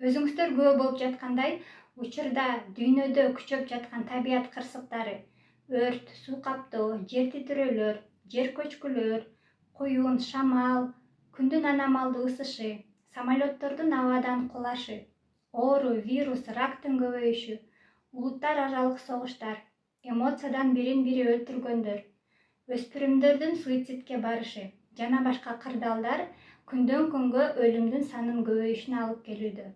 Өзүңүздөр күбө болуп жаткандай, учурда дүйнөдө күчөп жаткан табият кырсыктары, өрт, суу каптоо, жер титирөөлөр, жер көчкүлөр, куюн, шамал, күндүн аномалдуу ысышы, самолеттордун абадан кулашы, оору, вирус, рактын көбөйүшү, улуттар аралык согуштар, эмоциядан бирин бири өлтүргөндөр, өспүрүмдөрдүн суицидке барышы жана башка кырдаалдар күндөн күнгө өлүмдүн санын көбөйүшүнө алып келүүдө.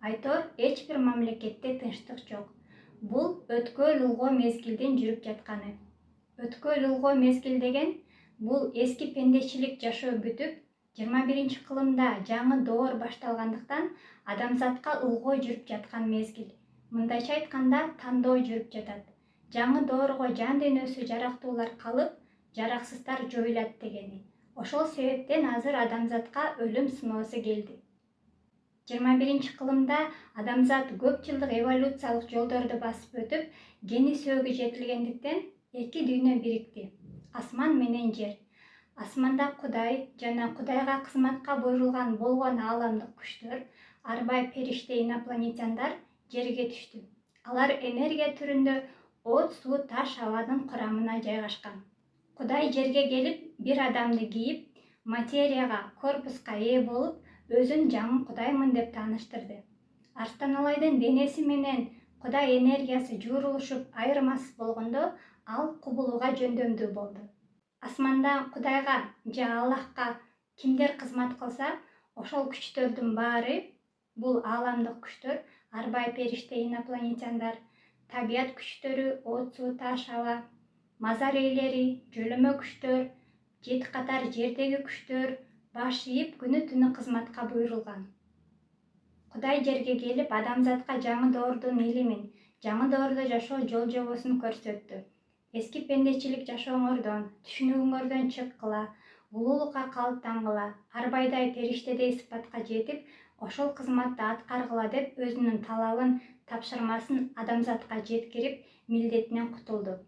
Айтор, эч бир мамлекетте тынчтык жок. Бул өткөл улгоо мезгилдин жүрүп жатканы. Өткөл улгоо мезгил деген бул эски пендечилик жашоо бүтүп, 21-кылымда жаңы доор башталгандыктан адамзатка улгоо жүрүп жаткан мезгил. Мындайча айтканда, тандоо жүрүп жатат. Жаңы доорго жан дүйнөсү жарактуулар калып, жараксыздар жоюлат дегени. Ошол себептен азыр адамзатка өлүм сыноосу келди. 21-кылымда адамзат көп жылдык эволюциялык жолдорду басып өтүп, гени сөөгү жетилгендиктен эки дүйнө бирикти: асман менен жер. Асманда Кудай жана Кудайга кызматка буйрулган болгон ааламдык күчтөр, арбай периште инопланетяндар жерге түштү. Алар энергия түрүндө от, суу, таш, абадын курамына жайгашкан. Кудай жерге келип, бир адамды кийип, материяга, корпуска ээ болуп, өзүн жаңы Кудаймын деп тааныштырды. Арстаналайдын денеси менен Кудай энергиясы жуурулушуп айырмасыз болгондо, ал кубулууга жөндөмдүү болду. Асманда Кудайга же Аллахка кимдер кызмат кылса, ошол күчтөрдүн баары, бул ааламдык күчтөр, арбай периште инопланетяндар, табият күчтөрү, от, суу, таш, аба, мазар ээлери, жөлөмө күчтөр, 7 катар жердеги күчтөр баш ийип күнү-түнү кызматка буйрулган. Кудай жерге келип, адамзатка жаңы доордун илимин, жаңы доордо жашоо жол-жобосун көрсөттү. Эски пендечилик жашооңордон, түшүнүгүңөрдөн чыккыла, улуулукка калыптангыла, арбайдай периштедей сыпатка жетип, ошол кызматты аткаргыла деп өзүнүн талабын, тапшырмасын адамзатка жеткирип, милдетинен кутулду.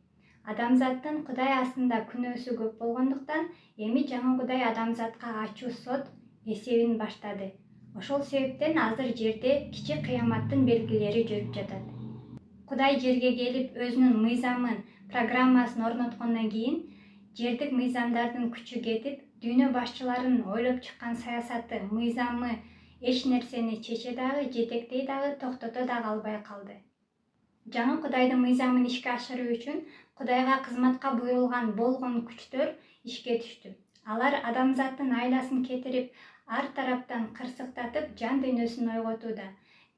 Адамзаттын Кудай астында күнөөсү көп болгондуктан, эми жаңы Кудай адамзатка ачуу сот эсебин баштады. Ошол себептен азыр жерде кичи кыяматтын белгилери жүрүп жатат. Кудай жерге келип, өзүнүн мыйзамын, программасын орноткондон кийин, жердик мыйзамдардын күчү кетип, дүйнө башчыларынын ойлоп чыккан саясаты, мыйзамы эч нерсени чече дагы, жетектей дагы, токтото дагы албай калды. Жаңы Кудайдын мыйзамын ишке ашыруу үчүн Кудайга кызматка буйрулган болгон күчтөр ишке түштү. Алар адамзаттын айласын кетирип, ар тараптан кырсыктатып, жан дүйнөсүн ойготууда.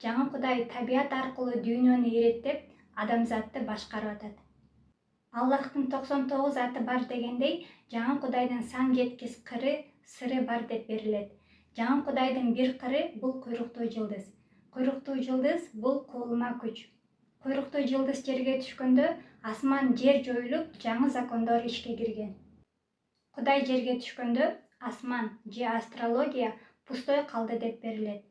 Жаңы Кудай табият аркылуу дүйнөнү иреттеп, адамзатты башкарып атат. Аллахтын 99 аты бар дегендей, жаңы Кудайдын сан жеткис кыры, сыры бар деп берилет. Жаңы Кудайдын бир кыры бул куйруктуу жылдыз. Куйруктуу жылдыз бул куулма күч. Куйруктуу жылдыз жерге түшкөндө, асман, жер жоюлуп, жаңы закондор ишке кирген. Кудай жерге түшкөндө, асман же астрология пустой калды деп берилет.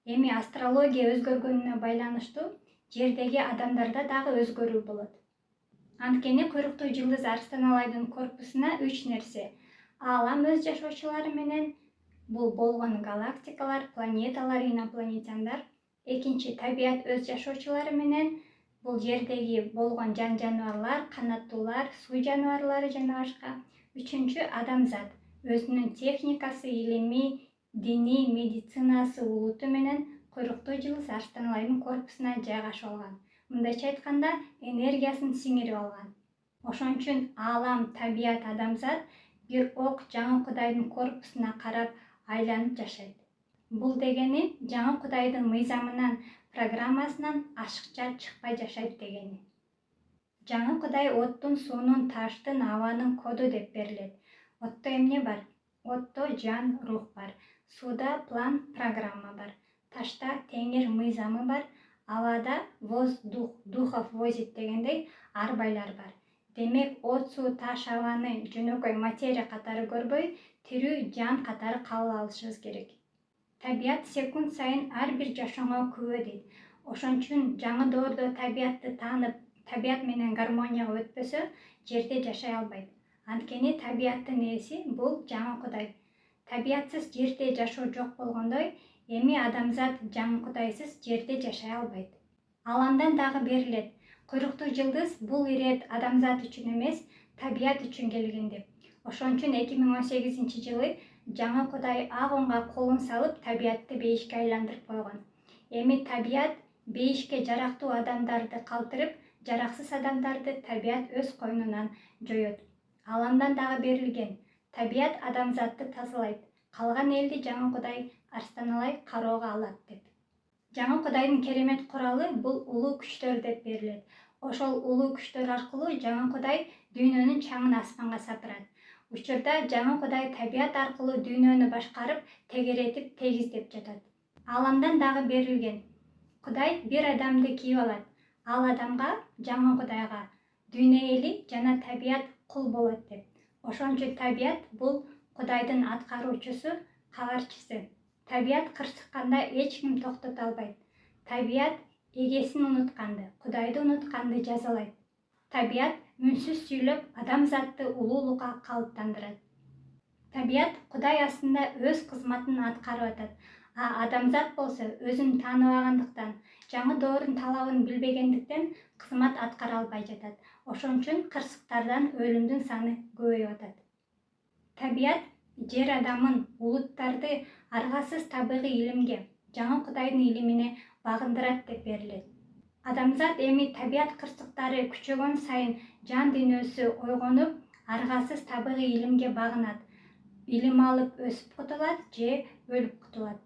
Эми астрология өзгөргөнүнө байланыштуу жердеги адамдарда дагы өзгөрүү болот. Анткени куйруктуу жылдыз Арстаналайдын корпусуна 3 нерсе: аалам өз жашоочулары менен, бул болгон галактикалар, планеталар, инопланетяндар; экинчи, табият өз жашоочулары менен, бул жердеги болгон жан жаныбарлар, канаттуулар, суу жаныбарлары жана башка; үчүнчү, адамзат өзүнүн техникасы, илими, дини, медицинасы, улуту менен куйруктуу жылдыз Арстаналайдын корпусуна жайгашып алган. Мындайча айтканда, энергиясын сиңирип алган. Ошон үчүн аалам, табият, адамзат бир ок жаңы Кудайдын корпусуна карап айланып жашайт. Бул дегени жаңы Кудайдын мыйзамынан, программасынан ашыкча чыкпай жашайт дегени. Жаңы Кудай оттун, суунун, таштын, абанын коду деп берилет. Отто эмне бар? Отто жан, рух бар. Сууда план, программа бар. Ташта Теңир мыйзамы бар. Абада воздух, духов возит дегендей арбайлар бар. Демек, от, суу, таш, абаны жөнөкөй материя катары көрбөй, тирүү жан катары кабыл алышыбыз керек. Табият секунд сайын ар бир жашооңо күбө дейт. Ошон үчүн жаңы доордо табиятты таанып, табият менен гармонияга өтпөсө, жерде жашай албайт. Анткени табияттын ээси бул жаңы Кудай. Табиятсыз жерде жашоо жок болгондой, Эми адамзат жаңы Кудайсыз жерде жашай албайт. Ал андан дагы берилет. Куйруктуу жылдыз бул ирет адамзат үчүн эмес, табият үчүн келген деп. Ошон үчүн 2018-жылы жаңы Кудай Агонго колун салып табиятты бейишке айландырып койгон. Эми табият бейишке жарактуу адамдарды калтырып, жараксыз адамдарды табият өз койнунан жоет. Ал андан дагы берилген. Табият адамзатты тазалайт, калган элди жаңы Кудай арстаналай кароого алат деп. Жаңы Кудайдын керемет куралы бул улуу күчтөр деп берилет. Ошол улуу күчтөр аркылуу жаңы Кудай дүйнөнүн чаңын аспанга сапырат. Учурда жаңы Кудай табият аркылуу дүйнөнү башкарып, тегеретип, тегиздеп жатат. Ал андан дагы берилген. Кудай бир адамды кийип алат. Ал адамга, жаңы Кудайга, дүйнө эли жана табият кул болот деп. Ошон үчүн табият бул Кудайдын аткаруучусу, кабарчысы. Табият кырсыкканда эч ким токтото албайт. Табият эгесин унутканды, Кудайды унутканды жазалайт. Табият үнсүз сүйлөп, адамзатты улуулукка калыптандырат. Табият Кудай астында өз кызматын аткарып атат. Адамзат болсо өзүн тааныбагандыктан, жаңы доордун талабын билбегендиктен кызмат аткара албай жатат. Ошон үчүн кырсыктардан өлүмдүн саны көбөйүп атат. Табият жер адамын, улуттарды аргасыз табигый илимге, жаңы Кудайдын илимине багындырат деп берилет. Адамзат эми табият кырсыктары күчөгөн сайын жан дүйнөсү ойгонуп, аргасыз табигый илимге багынат. Илим алып өсүп кутулат же өлүп кутулат.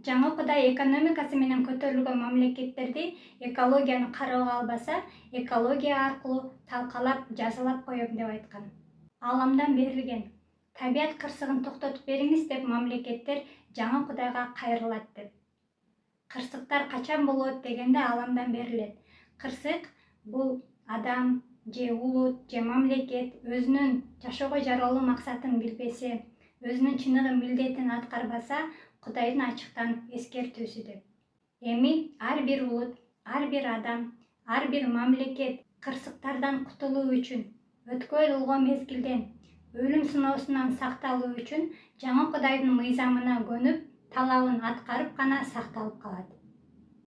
Жаңы Кудай экономикасы менен көтөрүлгөн мамлекеттерди экологияны кароого албаса, экология аркылуу талкалап, жазалап коем деп айткан. Ал андан берилген. Табият кырсыгын токтотуп бериңиз деп мамлекеттер жаңы Кудайга кайрылат деп. Кырсыктар качан болот дегенде ал андан берилет. Кырсык бул адам же улут же мамлекет өзүнүн жашоого жаралуу максатын билбесе, өзүнүн чыныгы милдетин аткарбаса, Кудайдын ачыктан эскертүүсү деп. Эми ар бир улут, ар бир адам, ар бир мамлекет кырсыктардан кутулуу үчүн, өткөн улгоо мезгилден, өлүм сыноосунан сакталуу үчүн жаңы Кудайдын мыйзамына көнүп, талабын аткарып гана сакталып калат.